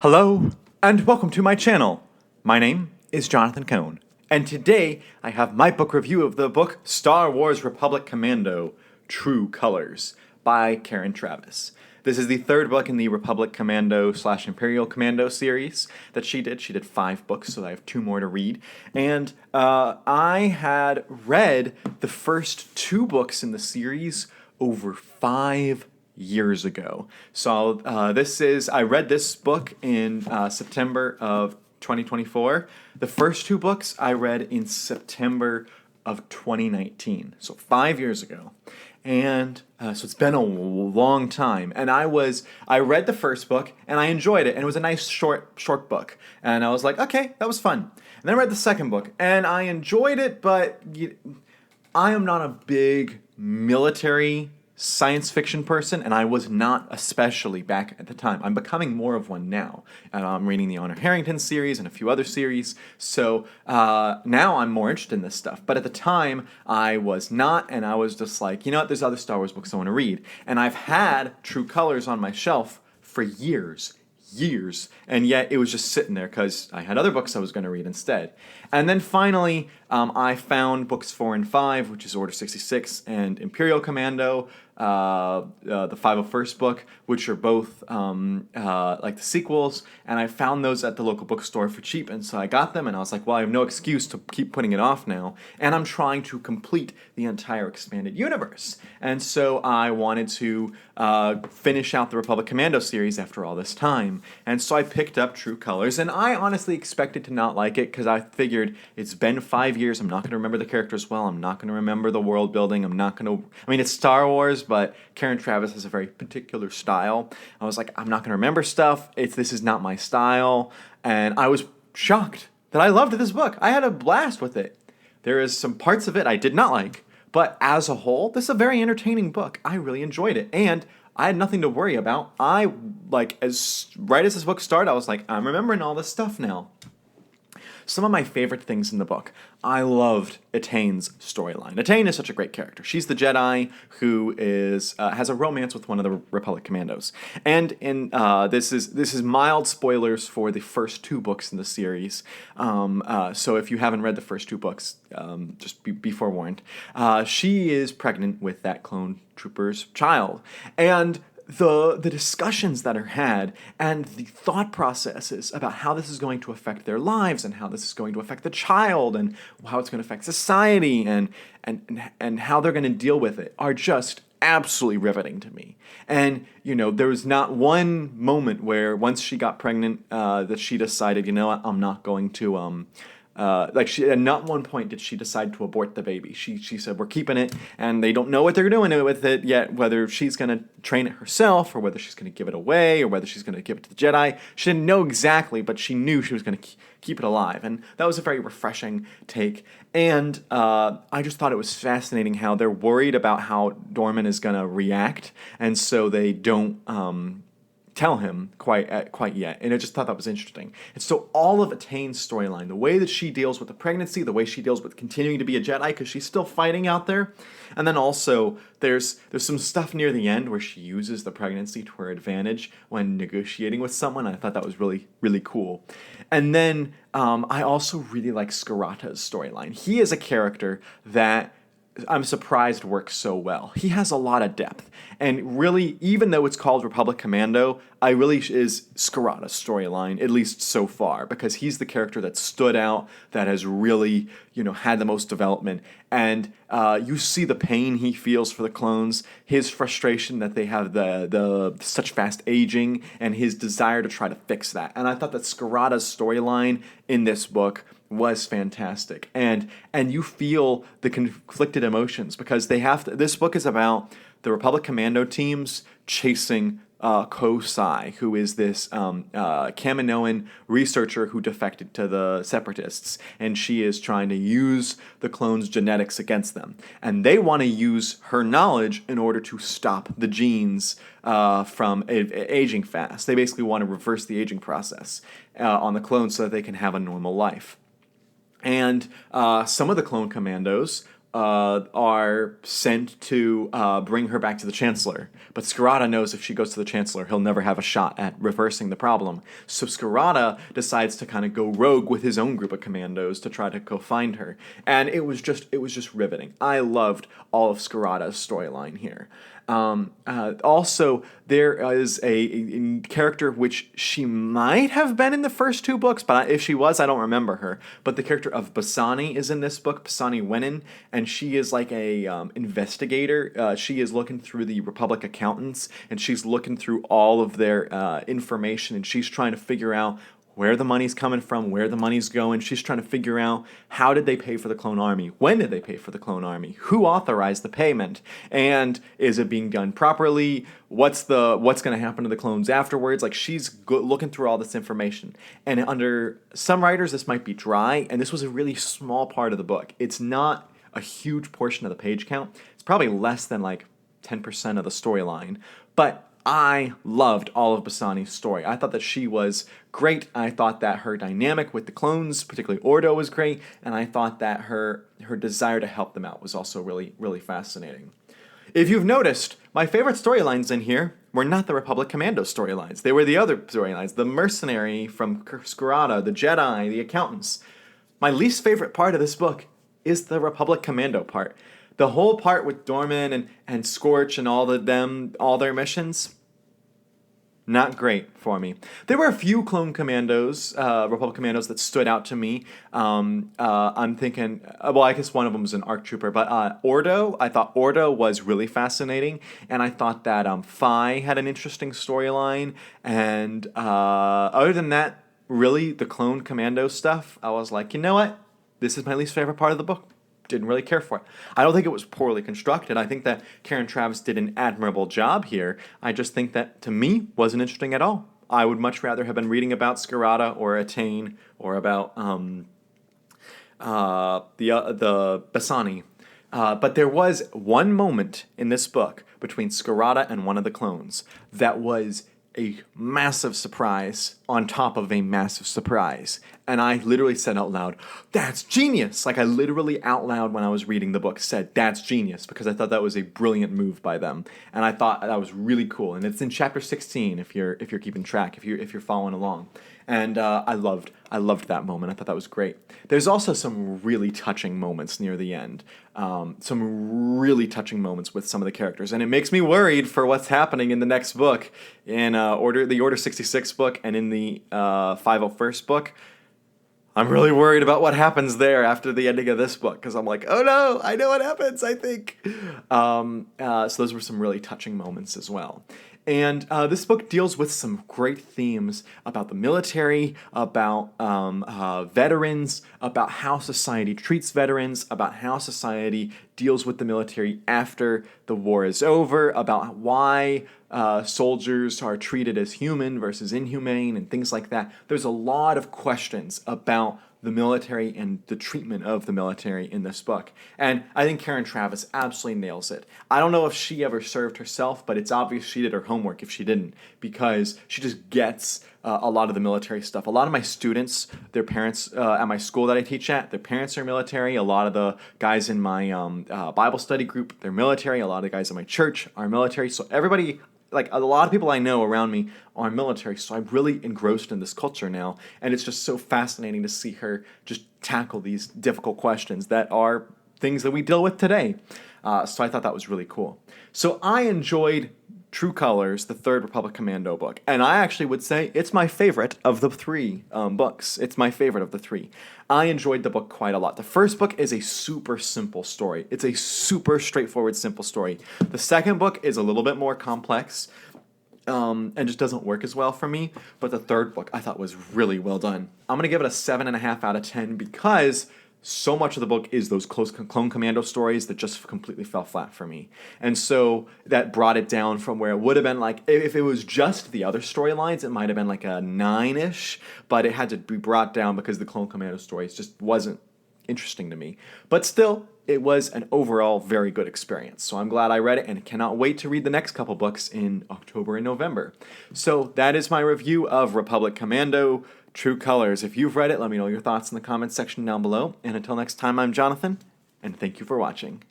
Hello, and welcome to my channel. My name is Jonathan Cohn, and today I have my book review of the book Star Wars Republic Commando, True Colors by Karen Traviss. This is the third book in the Republic Commando / Imperial Commando series that she did. She did 5 books, so I have 2 more to read. And I had read the first 2 books in the series over 5 years ago. So I read this book in September of 2024. The first 2 books I read in September of 2019, so 5 years ago. And so it's been a long time. And I read the first book and I enjoyed it. And it was a nice short book. And I was like, okay, that was fun. And then I read the second book and I enjoyed it, but I am not a big military science fiction person, and I was not especially back at the time. I'm becoming more of one now. And I'm reading the Honor Harrington series and a few other series, so now I'm more interested in this stuff. But at the time, I was not, and I was just like, you know what, there's other Star Wars books I want to read. And I've had True Colors on my shelf for years, and yet it was just sitting there because I had other books I was going to read instead. And then finally, I found books 4 and 5, which is Order 66 and Imperial Commando, the 501st book, which are both like the sequels, and I found those at the local bookstore for cheap, and so I got them, and I was like, well, I have no excuse to keep putting it off now, and I'm trying to complete the entire expanded universe. And so I wanted to finish out the Republic Commando series after all this time, and so I picked up True Colors, and I honestly expected to not like it, because I figured it's been 5 years, I'm not going to remember the characters well, I'm not going to remember the world building, it's Star Wars, but Karen Traviss has a very particular style. I was like, I'm not going to remember stuff, this is not my style, and I was shocked that I loved this book. I had a blast with it. There is some parts of it I did not like, but as a whole, this is a very entertaining book. I really enjoyed it, and I had nothing to worry about. As this book started, I was like, I'm remembering all this stuff now. Some of my favorite things in the book. I loved Etaine's storyline. Etaine is such a great character. She's the Jedi who has a romance with one of the Republic Commandos. And this is mild spoilers for the first 2 books in the series. So if you haven't read the first 2 books, just be forewarned. She is pregnant with that clone trooper's child. And the discussions that are had and the thought processes about how this is going to affect their lives and how this is going to affect the child and how it's going to affect society and how they're going to deal with it are just absolutely riveting to me. And, there was not one moment where once she got pregnant that she decided, you know what, I'm not going to at not one point did she decide to abort the baby. She said, we're keeping it, and they don't know what they're doing with it yet, whether she's going to train it herself, or whether she's going to give it away, or whether she's going to give it to the Jedi. She didn't know exactly, but she knew she was going to keep it alive, and that was a very refreshing take. And I just thought it was fascinating how they're worried about how Dorman is going to react, and so they don't tell him quite yet, and I just thought that was interesting. And so all of Etaine's storyline, the way that she deals with the pregnancy, the way she deals with continuing to be a Jedi because she's still fighting out there, and then also there's some stuff near the end where she uses the pregnancy to her advantage when negotiating with someone. I thought that was really, really cool. And then I also really like Scarata's storyline. He is a character that I'm surprised works so well. He has a lot of depth. And really, even though it's called Republic Commando, is Scarata's storyline, at least so far, because he's the character that stood out, that has really, had the most development. And you see the pain he feels for the clones, his frustration that they have the such fast aging, and his desire to try to fix that. And I thought that Scarata's storyline in this book was fantastic, and you feel the conflicted emotions because this book is about the Republic Commando teams chasing Ko-Sai, who is this Kaminoan researcher who defected to the Separatists, and she is trying to use the clones' genetics against them. And they want to use her knowledge in order to stop the genes from aging fast. They basically want to reverse the aging process on the clones so that they can have a normal life. And some of the clone commandos are sent to bring her back to the Chancellor. But Scarada knows if she goes to the Chancellor, he'll never have a shot at reversing the problem. So Scarada decides to kind of go rogue with his own group of commandos to try to go find her. And it was just riveting. I loved all of Scarada's storyline here. Also, there is a character which she might have been in the first two books, but if she was, I don't remember her. But the character of Basani is in this book, Basani Wenin, and she is like a investigator. She is looking through the Republic accountants, and she's looking through all of their information, and she's trying to figure out where the money's coming from, where the money's going. She's trying to figure out how did they pay for the clone army? When did they pay for the clone army? Who authorized the payment? And is it being done properly? What's going to happen to the clones afterwards? Like, she's looking through all this information. And under some writers, this might be dry, and this was a really small part of the book. It's not a huge portion of the page count. It's probably less than like 10% of the storyline. But I loved all of Basani's story. I thought that she was great. I thought that her dynamic with the clones, particularly Ordo, was great. And I thought that her desire to help them out was also really, really fascinating. If you've noticed, my favorite storylines in here were not the Republic Commando storylines. They were the other storylines, the mercenary from Scarada, the Jedi, the accountants. My least favorite part of this book is the Republic Commando part. The whole part with Dorman and Scorch and all their missions, not great for me. There were a few clone commandos, Republic Commandos, that stood out to me. I'm thinking, well, I guess one of them was an ARC Trooper, but Ordo, I thought Ordo was really fascinating, and I thought that Phi had an interesting storyline, and other than that, really, the clone commando stuff, I was like, you know what? This is my least favorite part of the book. Didn't really care for it. I don't think it was poorly constructed. I think that Karen Traviss did an admirable job here. I just think that, to me, wasn't interesting at all. I would much rather have been reading about Scarada or Attain or about the Basani. But there was one moment in this book between Scarada and one of the clones that was a massive surprise on top of a massive surprise. And I literally said out loud, "That's genius!" Like, I literally out loud when I was reading the book said, "That's genius," because I thought that was a brilliant move by them. And I thought that was really cool. And it's in chapter 16 if you're keeping track, if you're following along. And I loved that moment. I thought that was great. There's also some really touching moments near the end. Some really touching moments with some of the characters. And it makes me worried for what's happening in the next book, in the Order 66 book and in the 501st book. I'm really worried about what happens there after the ending of this book, because I'm like, oh no, I know what happens, I think. So those were some really touching moments as well. And this book deals with some great themes about the military, about veterans, about how society treats veterans, about how society deals with the military after the war is over, about why soldiers are treated as human versus inhumane, and things like that. There's a lot of questions about the military and the treatment of the military in this book. And I think Karen Traviss absolutely nails it. I don't know if she ever served herself, but it's obvious she did her homework if she didn't, because she just gets a lot of the military stuff. A lot of my students, their parents at my school that I teach at, their parents are military. A lot of the guys in my Bible study group, they're military. A lot of the guys in my church are military. So everybody, like a lot of people I know around me are military, so I'm really engrossed in this culture now, and it's just so fascinating to see her just tackle these difficult questions that are things that we deal with today. So I thought that was really cool. So I enjoyed True Colors, the third Republic Commando book, and I actually would say it's my favorite of the three books. It's my favorite of the three. I enjoyed the book quite a lot. The first book is a super simple story. It's a super straightforward, simple story. The second book is a little bit more complex and just doesn't work as well for me, but the third book I thought was really well done. I'm going to give it a 7.5 out of 10 because so much of the book is those close clone commando stories that just completely fell flat for me. And so that brought it down from where it would have been like, if it was just the other storylines, it might have been like a 9-ish, but it had to be brought down because the clone commando stories just wasn't interesting to me. But still, it was an overall very good experience. So I'm glad I read it and cannot wait to read the next couple books in October and November. So that is my review of Republic Commando, True Colors. If you've read it, let me know your thoughts in the comments section down below. And until next time, I'm Jonathan, and thank you for watching.